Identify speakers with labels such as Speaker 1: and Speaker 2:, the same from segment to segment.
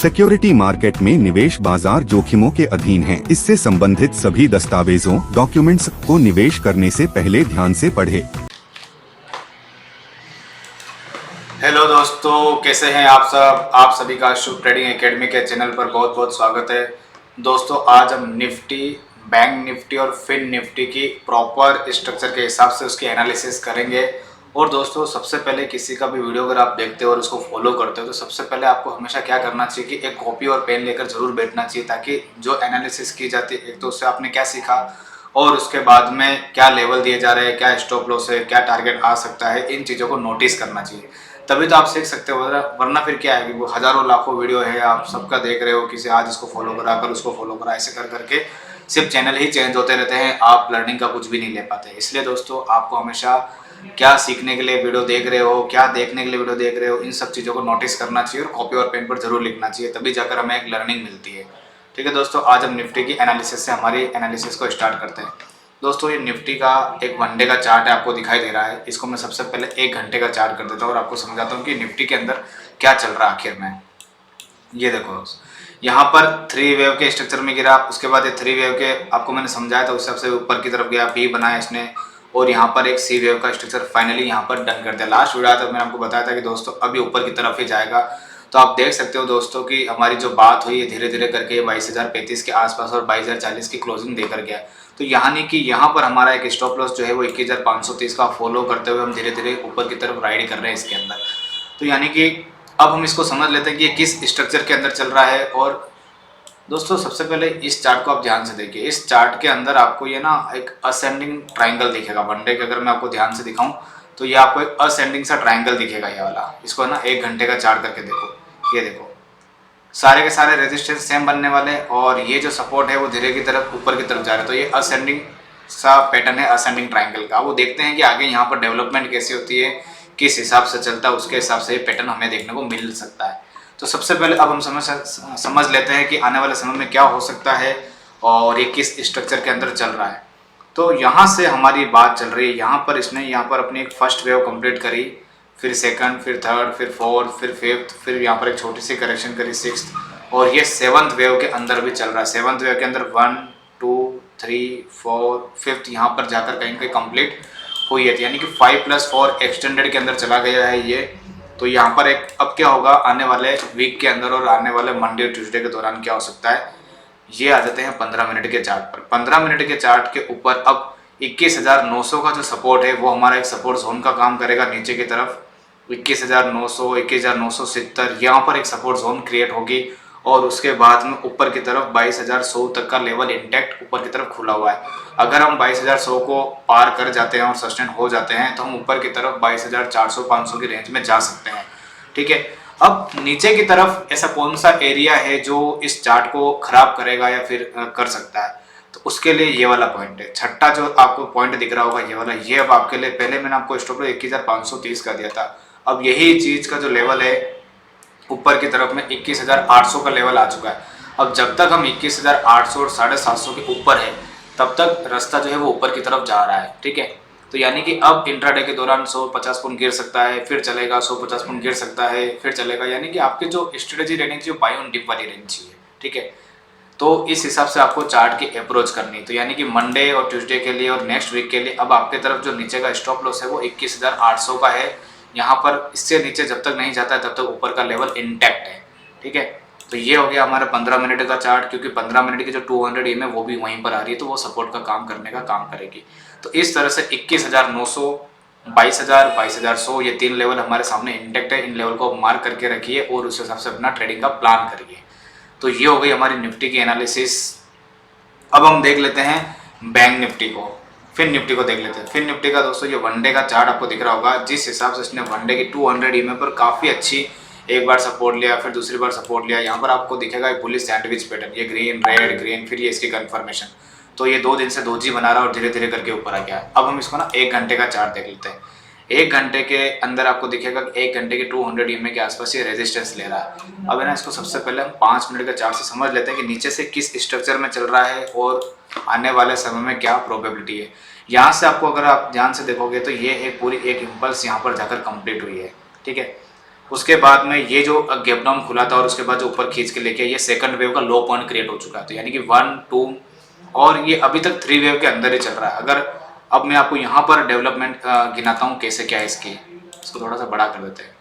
Speaker 1: Security market में निवेश बाजार जोखिमों के अधीन है। इससे संबंधित सभी दस्तावेजों डॉक्यूमेंट्स को निवेश करने से पहले ध्यान से पढ़ें।
Speaker 2: हेलो दोस्तों, कैसे हैं आप सब। आप सभी का शुभ ट्रेडिंग एकेडमी के चैनल पर बहुत बहुत स्वागत है। दोस्तों, आज हम निफ्टी, बैंक निफ्टी और फिन निफ्टी की प्रॉपर स्ट्रक्चर के हिसाब से उसकी एनालिसिस करेंगे। और दोस्तों, सबसे पहले किसी का भी वीडियो अगर आप देखते हो और उसको फॉलो करते हो तो सबसे पहले आपको हमेशा क्या करना चाहिए कि एक कॉपी और पेन लेकर जरूर बैठना चाहिए, ताकि जो एनालिसिस की जाती है, एक तो उससे आपने क्या सीखा और उसके बाद में क्या लेवल दिए जा रहे हैं, क्या स्टॉप लॉस है, क्या टारगेट आ सकता है, इन चीज़ों को नोटिस करना चाहिए। तभी तो आप सीख सकते हो, वरना फिर क्या है कि वो हजारों लाखों वीडियो है, आप सबका देख रहे हो, किसी आज इसको फॉलो करा, कल उसको फॉलो करा, ऐसे कर करके सिर्फ चैनल ही चेंज होते रहते हैं, आप लर्निंग का कुछ भी नहीं ले पाते। इसलिए दोस्तों, आपको हमेशा क्या सीखने के लिए वीडियो देख रहे हो, क्या देखने के लिए वीडियो देख रहे हो, इन सब चीज़ों को नोटिस करना चाहिए और कॉपी और पेन पर जरूर लिखना चाहिए, तभी जाकर हमें एक लर्निंग मिलती है। ठीक है दोस्तों, आज हम निफ्टी की एनालिसिस से हमारी एनालिसिस को स्टार्ट करते हैं। दोस्तों, ये निफ्टी का एक वनडे का चार्ट है, आपको दिखाई दे रहा है। इसको मैं सबसे पहले एक घंटे का चार्ट कर देता हूँ और आपको समझाता हूँ कि निफ्टी के अंदर क्या चल रहा है आखिर में। ये देखो, यहाँ पर थ्री वेव के स्ट्रक्चर में गिरा, उसके बाद ये थ्री वेव के आपको मैंने समझाया था, उस हिसाब से ऊपर की तरफ गया, बी बनाया इसने, और यहाँ पर एक सी वेव का स्ट्रक्चर फाइनली यहाँ पर डन कर दिया। लास्ट वीडियो था, मैंने आपको बताया था कि दोस्तों अभी ऊपर की तरफ ही जाएगा। तो आप देख सकते हो दोस्तों कि हमारी जो बात हुई है धीरे धीरे करके 22,035 के आसपास और 22,040 की क्लोजिंग देकर गया। तो यानी कि यहाँ पर हमारा एक स्टॉप लॉस जो है वो 21,530 का फॉलो करते हुए हम धीरे धीरे ऊपर की तरफ राइड कर रहे हैं इसके अंदर। तो यानी कि अब हम इसको समझ लेते हैं कि ये किस स्ट्रक्चर के अंदर चल रहा है। और दोस्तों, सबसे पहले इस चार्ट को आप ध्यान से देखिए। इस चार्ट के अंदर आपको ये ना एक असेंडिंग ट्राइंगल दिखेगा। वनडे के अगर मैं आपको ध्यान से दिखाऊं तो ये आपको एक असेंडिंग सा ट्राइंगल दिखेगा, ये वाला। इसको ना एक घंटे का चार्ट करके देखो, ये देखो, सारे के सारे रेजिस्टेंस सेम बनने वाले, और ये जो सपोर्ट है वो धीरे की तरफ ऊपर की तरफ जा रहा है। तो ये असेंडिंग सा पैटर्न है असेंडिंग ट्राइंगल का। वो देखते हैं कि आगे यहाँ पर डेवलपमेंट कैसी होती है, किस हिसाब से चलता है, उसके हिसाब से ये पैटर्न हमें देखने को मिल सकता है। तो सबसे पहले अब हम समझ लेते हैं कि आने वाले समय में क्या हो सकता है और ये किस स्ट्रक्चर के अंदर चल रहा है। तो यहाँ से हमारी बात चल रही है, यहाँ पर इसने यहाँ पर अपनी एक फर्स्ट वेव कंप्लीट करी, फिर सेकंड, फिर थर्ड, फिर फोर्थ, फिर फिफ्थ, फिर यहाँ पर एक छोटी सी करेक्शन करी, सिक्स्थ, और ये सेवंथ वेव के अंदर भी चल रहा है। सेवंथ वेव के अंदर 1 2 3 4 फिफ्थ यहाँ पर जाकर कहीं कहीं कंप्लीट हुई है, यानी कि 5+4 एक्सटेंडेड के अंदर चला गया है ये। तो यहाँ पर एक अब क्या होगा आने वाले वीक के अंदर और आने वाले मंडे और ट्यूसडे के दौरान क्या हो सकता है, ये आ जाते हैं 15 मिनट के चार्ट पर। 15 मिनट के चार्ट के ऊपर अब 21,900 का जो सपोर्ट है वो हमारा एक सपोर्ट जोन का काम करेगा। नीचे की तरफ 21,900, 21,970 यहाँ पर एक सपोर्ट जोन क्रिएट होगी, और उसके बाद में ऊपर की तरफ 22,100 तक का लेवल इंटैक्ट ऊपर की तरफ खुला हुआ है। अगर हम 22,100 को पार कर जाते हैं और सस्टेन हो जाते हैं तो हम ऊपर की तरफ 22,400-500 की रेंज में जा सकते हैं। ठीक है, अब नीचे की तरफ ऐसा कौन सा एरिया है जो इस चार्ट को खराब करेगा या फिर कर सकता है, तो उसके लिए ये वाला पॉइंट है। छठा जो आपको पॉइंट दिख रहा होगा ये वाला, ये अब आपके लिए, पहले मैंने आपको स्टॉप लॉस 21,530 का दिया था, अब यही चीज का जो लेवल है ऊपर की तरफ में 21,800 का लेवल आ चुका है। अब जब तक हम 21,800 और 750 के ऊपर है तब तक रास्ता जो है वो ऊपर की तरफ जा रहा है। ठीक है, तो यानी कि अब इंट्राडे के दौरान 150 पॉइंट गिर सकता है, फिर चलेगा, 150 पॉइंट गिर सकता है, फिर चलेगा, यानी कि आपकी जो स्ट्रेटेजी रहनी चाहिए बाय ऑन डिप वाली रहनी चाहिए। ठीक है, तो इस हिसाब से आपको चार्ट की अप्रोच करनी। तो यानी कि मंडे और ट्यूसडे के लिए और नेक्स्ट वीक के लिए अब आपके तरफ जो नीचे का स्टॉप लॉस है वो 21,800 का है। यहाँ पर इससे नीचे जब तक नहीं जाता है तब तक ऊपर का लेवल इंटैक्ट है। ठीक है, तो ये हो गया हमारा 15 मिनट का चार्ट, क्योंकि 15 मिनट की जो 200 EM है वो भी वहीं पर आ रही है, तो वो सपोर्ट का काम करने का काम करेगी। तो इस तरह से 21,900, 22,000, 22,100 ये तीन लेवल हमारे सामने इंटैक्ट है। इन लेवल को मार्क करके रखिए और उस हिसाब से अपना ट्रेडिंग का प्लान करिए। तो ये हो गई हमारी निफ्टी की एनालिसिस। अब हम देख लेते हैं बैंक निफ्टी को, फिन निफ्टी को देख लेते हैं। फिन निफ्टी का दोस्तों ये वनडे का चार्ट आपको दिख रहा होगा, जिस हिसाब से इसने वनडे की 200 EM पर काफ़ी अच्छी एक बार सपोर्ट लिया, फिर दूसरी बार सपोर्ट लिया। यहाँ पर आपको दिखेगा एक बुलिश सैंडविच पैटर्न, ये ग्रीन रेड ग्रीन, फिर ये इसकी कंफर्मेशन। तो ये 2 दिन से दोजी बना रहा है और धीरे धीरे करके ऊपर आ गया है। अब हम इसको ना एक घंटे का चार्ट देख लेते हैं। एक घंटे के अंदर आपको दिखेगा कि एक घंटे के 200 EM के आसपास ये रेजिस्टेंस ले रहा है। अब है ना, इसको सबसे पहले हम 5 मिनट का चार्ट से समझ लेते हैं कि नीचे से किस स्ट्रक्चर में चल रहा है और आने वाले समय में क्या प्रोबेबिलिटी है। यहाँ से आपको अगर आप ध्यान से देखोगे तो ये एक पूरी एक इम्पल्स यहाँ पर जाकर कंप्लीट हुई है। ठीक है, उसके बाद में ये जो गैप डाउन खुला था और उसके बाद जो ऊपर खींच के लेके ये सेकंड वेव का लो पॉइंट क्रिएट हो चुका है। तो यानी कि 1 2 और ये अभी तक 3 वेव के अंदर ही चल रहा है। अगर अब मैं आपको यहाँ पर डेवलपमेंट गिनाता हूँ कैसे क्या है इसकी, इसको थोड़ा सा बड़ा कर देते हैं।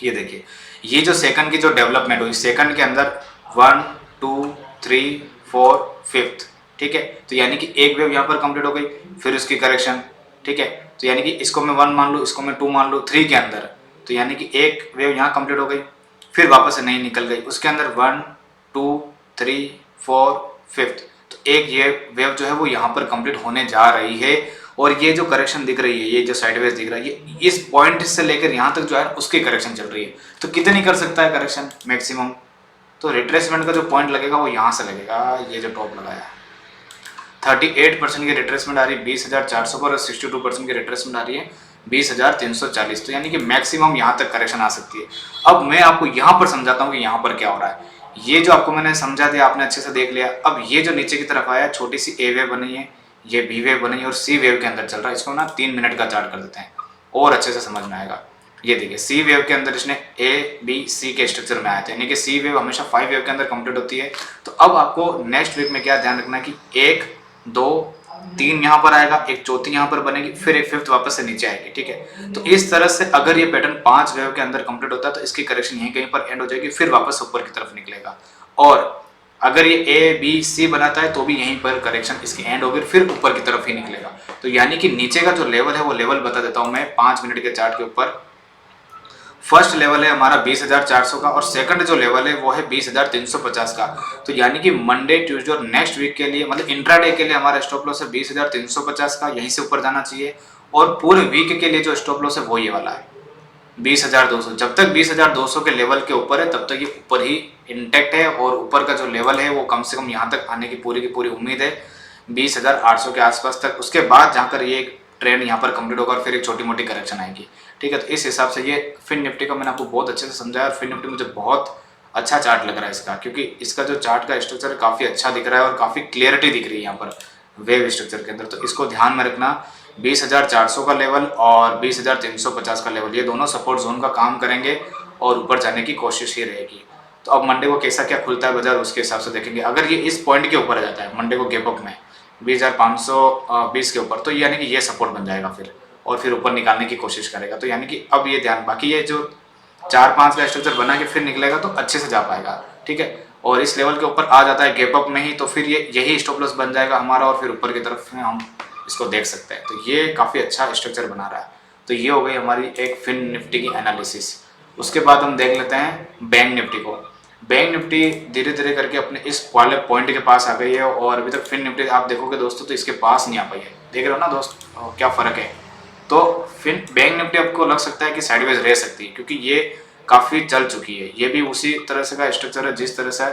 Speaker 2: ये देखिए, ये जो सेकंड की जो डेवलपमेंट हुई, सेकंड के अंदर 1 2 3 4 5th, ठीक है। तो यानी कि एक वेव यहाँ पर कंप्लीट हो गई, फिर उसकी करेक्शन, ठीक है। तो यानी कि इसको मैं 1 मान लूँ, इसको मैं 2 मान लूँ 3 के अंदर, तो यानी कि एक वेव यहाँ कंप्लीट हो गई, फिर वापस से नहीं निकल गई, उसके अंदर 1 2 3 4 5th। तो एक ये वेव जो है वो यहाँ पर कंप्लीट होने जा रही है। और ये जो करेक्शन दिख रही है, ये जो साइडवेज दिख रहा है, ये इस पॉइंट से लेकर यहाँ तक जो है उसकी करेक्शन चल रही है। तो कितनी कर सकता है करेक्शन मैक्सिमम? तो रिट्रेसमेंट का जो पॉइंट लगेगा वो यहाँ से लगेगा, ये जो टॉप लगाया 38% की रिट्रेसमेंट आ रही है 20,400 पर और 62% की रिट्रेसमेंट आ रही है 20,340। तो यानी कि मैक्सिमम यहाँ तक करेक्शन आ सकती है। अब मैं आपको यहाँ पर समझाता हूँ कि यहाँ पर क्या हो रहा है। ये जो आपको मैंने समझा दिया, आपने अच्छे से देख लिया। अब ये जो नीचे की तरफ आया, छोटी सी ए वेव बनी है, ये बी वेव बनी है और सी वेव के अंदर चल रहा है। इसको ना 3 मिनट का चार्ट कर देते हैं और अच्छे से समझ में आएगा। ये देखिए, सी वेव के अंदर इसने ए बी सी के स्ट्रक्चर में आया था, यानी कि सी वेव हमेशा 5 वेव के अंदर कंप्लीट होती है। तो अब आपको नेक्स्ट वीक में क्या ध्यान रखना है कि 1 2 3 यहाँ पर आएगा, एक चौथी यहाँ पर बनेगी, फिर एक फिफ्थ वापस से नीचे आएगी, ठीक है। तो इस तरह से अगर ये पैटर्न 5 वेव के अंदर कंप्लीट होता है तो इसकी करेक्शन यहीं कहीं पर एंड हो जाएगी, फिर वापस ऊपर की तरफ निकलेगा। और अगर ये ए बी सी बनाता है तो भी यहीं पर करेक्शन इसकी एंड होगी, फिर ऊपर की तरफ ही निकलेगा। तो यानी कि नीचे का जो लेवल है वो लेवल बता देता हूं मैं 5 मिनट के चार्ट के ऊपर। फर्स्ट लेवल है हमारा 20,400 का और सेकंड जो लेवल है वो है 20,350 का। तो यानी कि मंडे ट्यूसडे और नेक्स्ट वीक के लिए, मतलब इंट्राडे के लिए हमारा स्टॉप लॉस है 20,350 का, यहीं से ऊपर जाना चाहिए। और पूरे वीक के लिए जो स्टॉप लॉस है वो ये वाला है 20,200। जब तक 20,200 के लेवल के ऊपर है तब तक ये ऊपर ही इंटैक्ट है। और ऊपर का जो लेवल है वो कम से कम यहाँ तक आने की पूरी उम्मीद है 20,800 के आसपास तक। उसके बाद जाकर ये ट्रेंड यहाँ पर कंप्लीट होगा और फिर एक छोटी मोटी करेक्शन आएगी, ठीक है। तो इस हिसाब से ये फिन निफ्टी का मैंने आपको बहुत अच्छे से समझाया और फिन निफ्टी मुझे बहुत अच्छा चार्ट लग रहा है इसका, क्योंकि इसका जो चार्ट का स्ट्रक्चर काफ़ी अच्छा दिख रहा है और काफ़ी क्लियरिटी दिख रही है यहाँ पर वेव स्ट्रक्चर के अंदर। तो इसको ध्यान में रखना, 20,400 का लेवल और 20,350 का लेवल, ये दोनों सपोर्ट जोन का काम करेंगे और ऊपर जाने की कोशिश ही रहेगी। तो अब मंडे को कैसा क्या खुलता है बाजार, उसके हिसाब से देखेंगे। अगर ये इस पॉइंट के ऊपर आ जाता है मंडे को गैप अप में 20,520 के ऊपर, तो यानी कि ये सपोर्ट बन जाएगा फिर, और फिर ऊपर निकालने की कोशिश करेगा। तो यानी कि अब ये ध्यान, बाकी ये जो 4-5 का स्ट्रक्चर बना के फिर निकलेगा तो अच्छे से जा पाएगा, ठीक है। और इस लेवल के ऊपर आ जाता है गैप अप में ही, तो फिर ये यही स्टॉप लॉस बन जाएगा हमारा और फिर ऊपर की तरफ में हम इसको देख सकते हैं। तो ये काफ़ी अच्छा स्ट्रक्चर बना रहा है। तो ये हो गई हमारी एक फिन निफ्टी की एनालिसिस। उसके बाद हम देख लेते हैं बैंक निफ्टी को। बैंक निफ्टी धीरे धीरे करके अपने इस वाले पॉइंट के पास आ गई है और अभी तक फिन निफ्टी आप देखोगे दोस्तों तो इसके पास नहीं आ पाई है। देख रहे हो ना दोस्त क्या फ़र्क है। तो फिर बैंक निफ्टी आपको लग सकता है कि साइडवेज रह सकती है, क्योंकि ये काफ़ी चल चुकी है। ये भी उसी तरह से का स्ट्रक्चर है जिस तरह से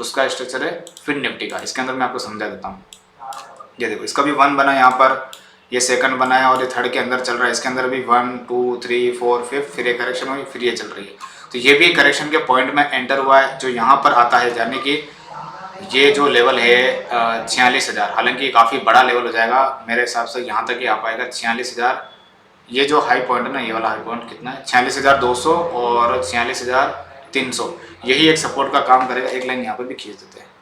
Speaker 2: उसका स्ट्रक्चर है फिन निफ्टी का। इसके अंदर मैं आपको समझा देता हूँ। ये देखो, इसका भी 1 बना यहाँ पर, ये सेकंड बना है और ये थर्ड के अंदर चल रहा है। इसके अंदर भी 1 2 3 4 5, फिर ये करेक्शन हुई, फिर ये चल रही है। तो ये भी करेक्शन के पॉइंट में एंटर हुआ है जो यहाँ पर आता है, यानी कि ये जो लेवल है 46,000, हालांकि काफ़ी बड़ा लेवल हो जाएगा मेरे हिसाब से, यहाँ तक ही आ पाएगा 46,000। ये जो हाई पॉइंट है ना, ये वाला हाई पॉइंट कितना है 46,200 और 46,300, यही एक सपोर्ट का काम करेगा। एक लाइन यहाँ पर भी खींच देते हैं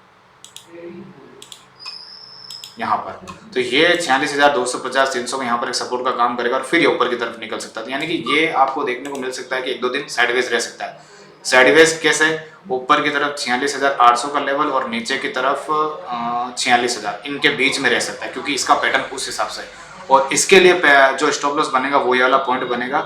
Speaker 2: यहाँ पर। तो ये 46,250 300 का यहाँ पर एक सपोर्ट का काम करेगा और फिर ये ऊपर की तरफ निकल सकता है। तो यानी कि ये आपको देखने को मिल सकता है कि 1-2 दिन साइडवेज रह सकता है। साइडवेज कैसे? ऊपर की तरफ 46,800 का लेवल और नीचे की तरफ 46,000, इनके बीच में रह सकता है, क्योंकि इसका पैटर्न उस हिसाब से। और इसके लिए जो स्टॉप लॉस बनेगा वो ये वाला पॉइंट बनेगा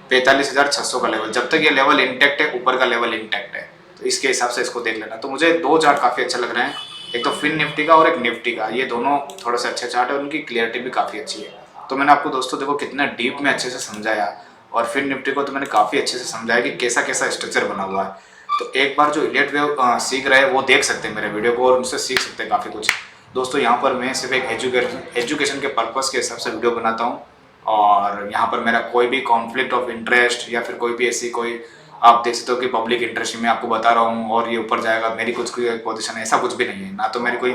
Speaker 2: 45,600 का लेवल। जब तक ये लेवल इंटैक्ट है, ऊपर का लेवल इंटैक्ट है, तो इसके हिसाब से इसको देख लेना। तो मुझे 2 चार्ट काफ़ी अच्छे लग रहे हैं, एक तो फिन निफ्टी का और एक निफ्टी का। ये दोनों थोड़े से अच्छे चार्ट है, उनकी क्लियरिटी भी काफ़ी अच्छी है। तो मैंने आपको दोस्तों देखो कितना डीप में अच्छे से समझाया, और फिन निफ्टी को तो मैंने काफ़ी अच्छे से समझाया कि कैसा कैसा स्ट्रक्चर बना हुआ है। तो एक बार जो इलियट वेव सीख रहे हैं वो देख सकते हैं मेरे वीडियो को और उनसे सीख सकते हैं काफ़ी कुछ। दोस्तों यहाँ पर मैं सिर्फ एक एजुकेशन के पर्पज़ के हिसाब से वीडियो बनाता हूँ, और यहाँ पर मेरा कोई भी कॉन्फ्लिक्ट ऑफ इंटरेस्ट या फिर कोई भी ऐसी कोई, आप देख सकते हो कि पब्लिक इंटरेस्ट में आपको बता रहा हूँ और ये ऊपर जाएगा, मेरी कुछ कोई पोजीशन है, ऐसा कुछ भी नहीं है। ना तो मेरी कोई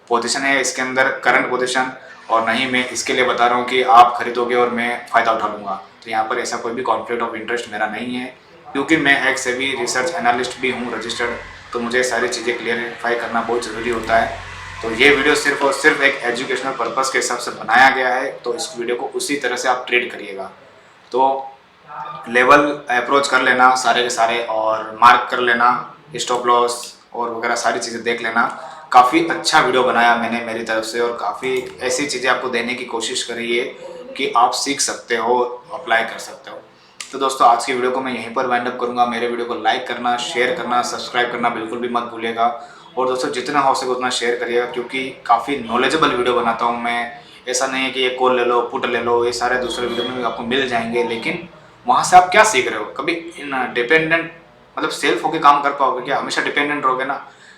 Speaker 2: पोजीशन है इसके अंदर करंट पोजीशन, और ना ही मैं इसके लिए बता रहा हूँ कि आप खरीदोगे और मैं फ़ायदा उठा लूँगा। तो यहाँ पर ऐसा कोई भी कॉन्फ्लिक्ट ऑफ इंटरेस्ट मेरा नहीं है। क्योंकि मैं एक से भी रिसर्च एनालिस्ट भी हूँ रजिस्टर्ड, तो मुझे सारी चीज़ें क्लियरिफाई करना बहुत ज़रूरी होता है। तो ये वीडियो सिर्फ और सिर्फ एक एजुकेशनल पर्पज़ के हिसाब से बनाया गया है, तो इस वीडियो को उसी तरह से आप ट्रीट करिएगा। तो लेवल अप्रोच कर लेना सारे के सारे, और मार्क कर लेना, स्टॉप लॉस और वगैरह सारी चीज़ें देख लेना। काफ़ी अच्छा वीडियो बनाया मैंने मेरी तरफ से, और काफ़ी ऐसी चीज़ें आपको देने की कोशिश करी है कि आप सीख सकते हो, अप्लाई कर सकते हो। तो दोस्तों आज की वीडियो को मैं यहीं पर वाइंड अप करूँगा। मेरे वीडियो को लाइक करना, शेयर करना, सब्सक्राइब करना बिल्कुल भी मत भूलिएगा। और दोस्तों जितना हो सके उतना शेयर करिएगा, क्योंकि काफ़ी नॉलेजेबल वीडियो बनाता हूँ मैं। ऐसा नहीं है कि ये कॉल ले लो, पुट ले लो, ये सारे दूसरे वीडियो में भी आपको मिल जाएंगे, लेकिन वहाँ से आप क्या सीख रहे हो? कभी डिपेंडेंट मतलब सेल्फ होके काम कर पाओगे क्या? हमेशा डिपेंडेंट रहोगे ना।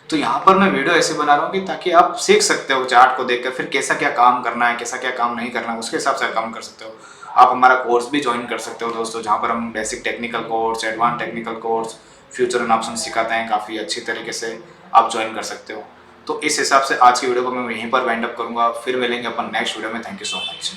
Speaker 2: तो यहाँ पर मैं वीडियो ऐसे बना रहा हूँ कि ताकि आप सीख सकते हो चार्ट को देखकर, फिर कैसा क्या काम करना है, कैसा क्या काम नहीं करना है, उसके हिसाब से काम कर सकते हो। आप हमारा कोर्स भी ज्वाइन कर सकते हो दोस्तों, जहाँ पर हम basic technical course, advance technical course, future and option सिखाते हैं काफ़ी अच्छी तरीके से। आप ज्वाइन कर सकते हो। तो इस हिसाब से आज की वीडियो को मैं यहीं पर वाइंड अप करूँगा। फिर मिलेंगे अपन नेक्स्ट वीडियो में। Thank you so much.